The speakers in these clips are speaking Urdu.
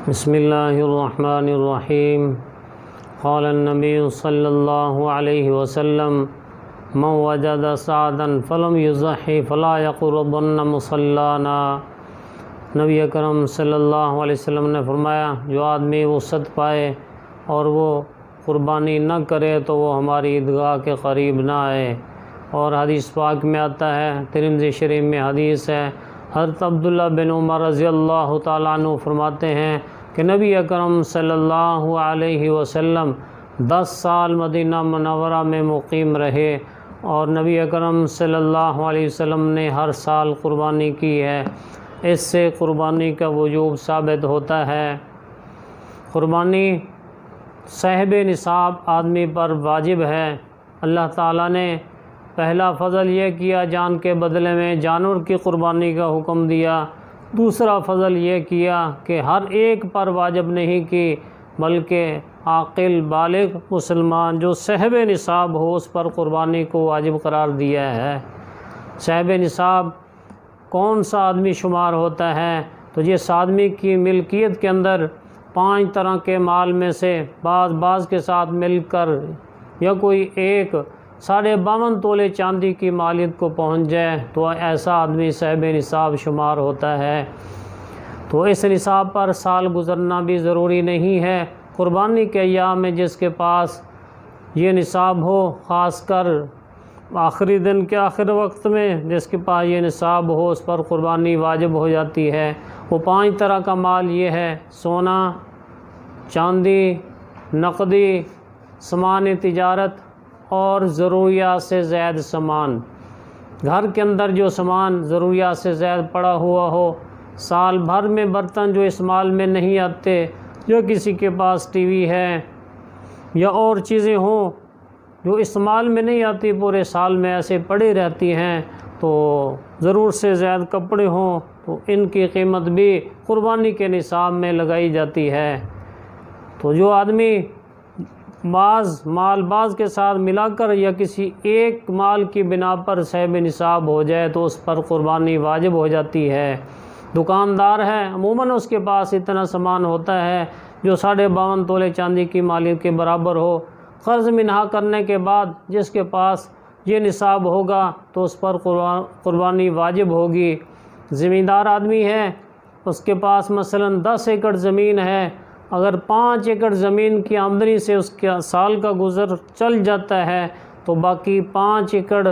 بسم اللہ الرحمن الرحیم قال النبی صلی اللہ علیہ وسلم من وجد سعدا فلم یضحی فلا یقربن مصلانا۔ نبی اکرم صلی اللہ علیہ وسلم نے فرمایا، جو آدمی وسعت پائے اور وہ قربانی نہ کرے تو وہ ہماری عیدگاہ کے قریب نہ آئے۔ اور حدیث پاک میں آتا ہے، ترمذی شریف میں حدیث ہے، حضرت عبداللہ بن عمر رضی اللہ تعالیٰ عنہ فرماتے ہیں کہ نبی اکرم صلی اللہ علیہ وسلم 10 سال مدینہ منورہ میں مقیم رہے اور نبی اکرم صلی اللہ علیہ وسلم نے ہر سال قربانی کی ہے۔ اس سے قربانی کا وجوب ثابت ہوتا ہے۔ قربانی صاحب نصاب آدمی پر واجب ہے۔ اللہ تعالیٰ نے پہلا فضل یہ کیا، جان کے بدلے میں جانور کی قربانی کا حکم دیا۔ دوسرا فضل یہ کیا کہ ہر ایک پر واجب نہیں کی، بلکہ عاقل بالغ مسلمان جو صاحب نصاب ہو اس پر قربانی کو واجب قرار دیا ہے۔ صاحب نصاب کون سا آدمی شمار ہوتا ہے؟ تو جس آدمی کی ملکیت کے اندر 5 طرح کے مال میں سے بعض کے ساتھ مل کر یا کوئی ایک 52.5 تولے چاندی کی مالیت کو پہنچ جائے تو ایسا آدمی صاحب نصاب شمار ہوتا ہے۔ تو اس نصاب پر سال گزرنا بھی ضروری نہیں ہے۔ قربانی کے ایام میں جس کے پاس یہ نصاب ہو، خاص کر آخری دن کے آخر وقت میں جس کے پاس یہ نصاب ہو، اس پر قربانی واجب ہو جاتی ہے۔ وہ 5 طرح کا مال یہ ہے: سونا، چاندی، نقدی، سامان تجارت اور ضروریات سے زائد سامان۔ گھر کے اندر جو سامان ضروریات سے زائد پڑا ہوا ہو، سال بھر میں برتن جو استعمال میں نہیں آتے، یا کسی کے پاس ٹی وی ہے یا اور چیزیں ہوں جو استعمال میں نہیں آتی، پورے سال میں ایسے پڑی رہتی ہیں، تو ضرورت سے زائد کپڑے ہوں تو ان کی قیمت بھی قربانی کے نصاب میں لگائی جاتی ہے۔ تو جو آدمی بعض کے ساتھ ملا کر یا کسی ایک مال کی بنا پر صاحب نصاب ہو جائے تو اس پر قربانی واجب ہو جاتی ہے۔ دکاندار ہے، عموماً اس کے پاس اتنا سامان ہوتا ہے جو 52.5 تولے چاندی کی مالیت کے برابر ہو۔ قرض منہا کرنے کے بعد جس کے پاس یہ نصاب ہوگا تو اس پر قربانی واجب ہوگی۔ زمیندار آدمی ہے، اس کے پاس مثلاً 10 ایکڑ زمین ہے، اگر 5 ایکڑ زمین کی آمدنی سے اس کے سال کا گزر چل جاتا ہے تو باقی 5 ایکڑ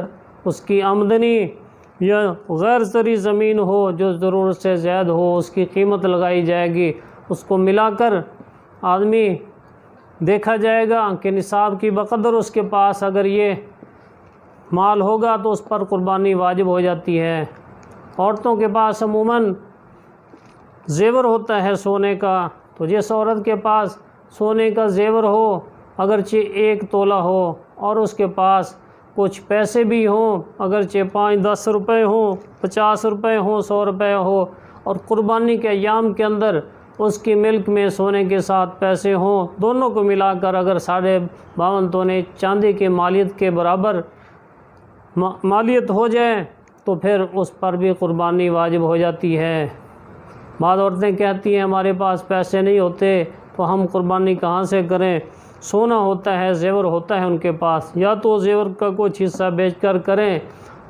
اس کی آمدنی یا غیر زرعی زمین ہو جو ضرورت سے زائد ہو، اس کی قیمت لگائی جائے گی۔ اس کو ملا کر آدمی دیکھا جائے گا کہ نصاب کی بقدر اس کے پاس اگر یہ مال ہوگا تو اس پر قربانی واجب ہو جاتی ہے۔ عورتوں کے پاس عموماً زیور ہوتا ہے سونے کا، تو جس عورت کے پاس سونے کا زیور ہو، اگرچہ 1 تولہ ہو اور اس کے پاس کچھ پیسے بھی ہوں، اگرچہ 5-10 روپے ہوں، 50 روپے ہوں، 100 روپے ہو، اور قربانی کے ایام کے اندر اس کی ملک میں سونے کے ساتھ پیسے ہوں، دونوں کو ملا کر اگر 52.5 تولے چاندی کی مالیت کے برابر مالیت ہو جائے تو پھر اس پر بھی قربانی واجب ہو جاتی ہے۔ بعض عورتیں کہتی ہیں ہمارے پاس پیسے نہیں ہوتے تو ہم قربانی کہاں سے کریں؟ سونا ہوتا ہے، زیور ہوتا ہے ان کے پاس، یا تو زیور کا کچھ حصہ بیچ کر کریں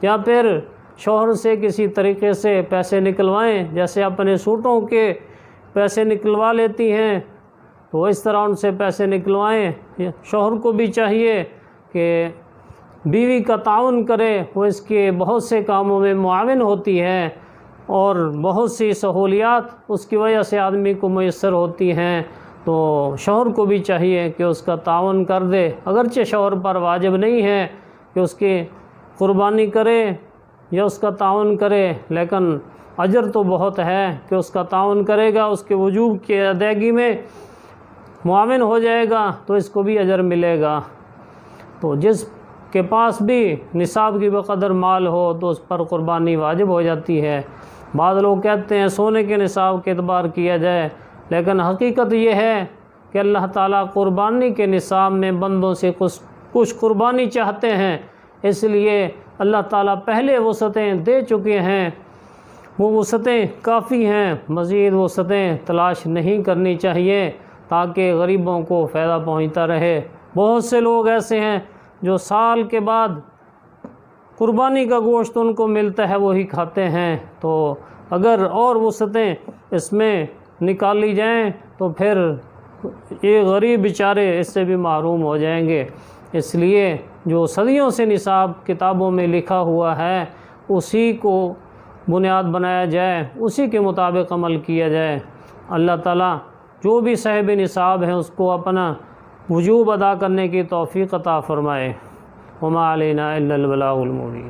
یا پھر شوہر سے کسی طریقے سے پیسے نکلوائیں، جیسے اپنے سوٹوں کے پیسے نکلوا لیتی ہیں تو اس طرح ان سے پیسے نکلوائیں۔ شوہر کو بھی چاہیے کہ بیوی کا تعاون کرے، وہ اس کے بہت سے کاموں میں معاون ہوتی ہے اور بہت سی سہولیات اس کی وجہ سے آدمی کو میسر ہوتی ہیں، تو شوہر کو بھی چاہیے کہ اس کا تعاون کر دے۔ اگرچہ شوہر پر واجب نہیں ہے کہ اس کی قربانی کرے یا اس کا تعاون کرے، لیکن اجر تو بہت ہے کہ اس کا تعاون کرے گا، اس کے وجوب کی ادائیگی میں معاون ہو جائے گا تو اس کو بھی اجر ملے گا۔ تو جس کے پاس بھی نصاب کی بقدر مال ہو تو اس پر قربانی واجب ہو جاتی ہے۔ بعض لوگ کہتے ہیں سونے کے نصاب کے اعتبار کیا جائے، لیکن حقیقت یہ ہے کہ اللہ تعالیٰ قربانی کے نصاب میں بندوں سے کچھ قربانی چاہتے ہیں، اس لیے اللہ تعالیٰ پہلے وسعتیں دے چکے ہیں وہ وسعتیں کافی ہیں، مزید وسعتیں تلاش نہیں کرنی چاہیے تاکہ غریبوں کو فائدہ پہنچتا رہے۔ بہت سے لوگ ایسے ہیں جو سال کے بعد قربانی کا گوشت ان کو ملتا ہے وہی کھاتے ہیں، تو اگر اور وسعتیں اس میں نکالی جائیں تو پھر یہ غریب بیچارے اس سے بھی محروم ہو جائیں گے۔ اس لیے جو صدیوں سے نصاب کتابوں میں لکھا ہوا ہے اسی کو بنیاد بنایا جائے، اسی کے مطابق عمل کیا جائے۔ اللہ تعالیٰ جو بھی صاحب نصاب ہیں اس کو اپنا وجوب ادا کرنے کی توفیق عطا فرمائے۔ وما علینا الا البلاغ المبین۔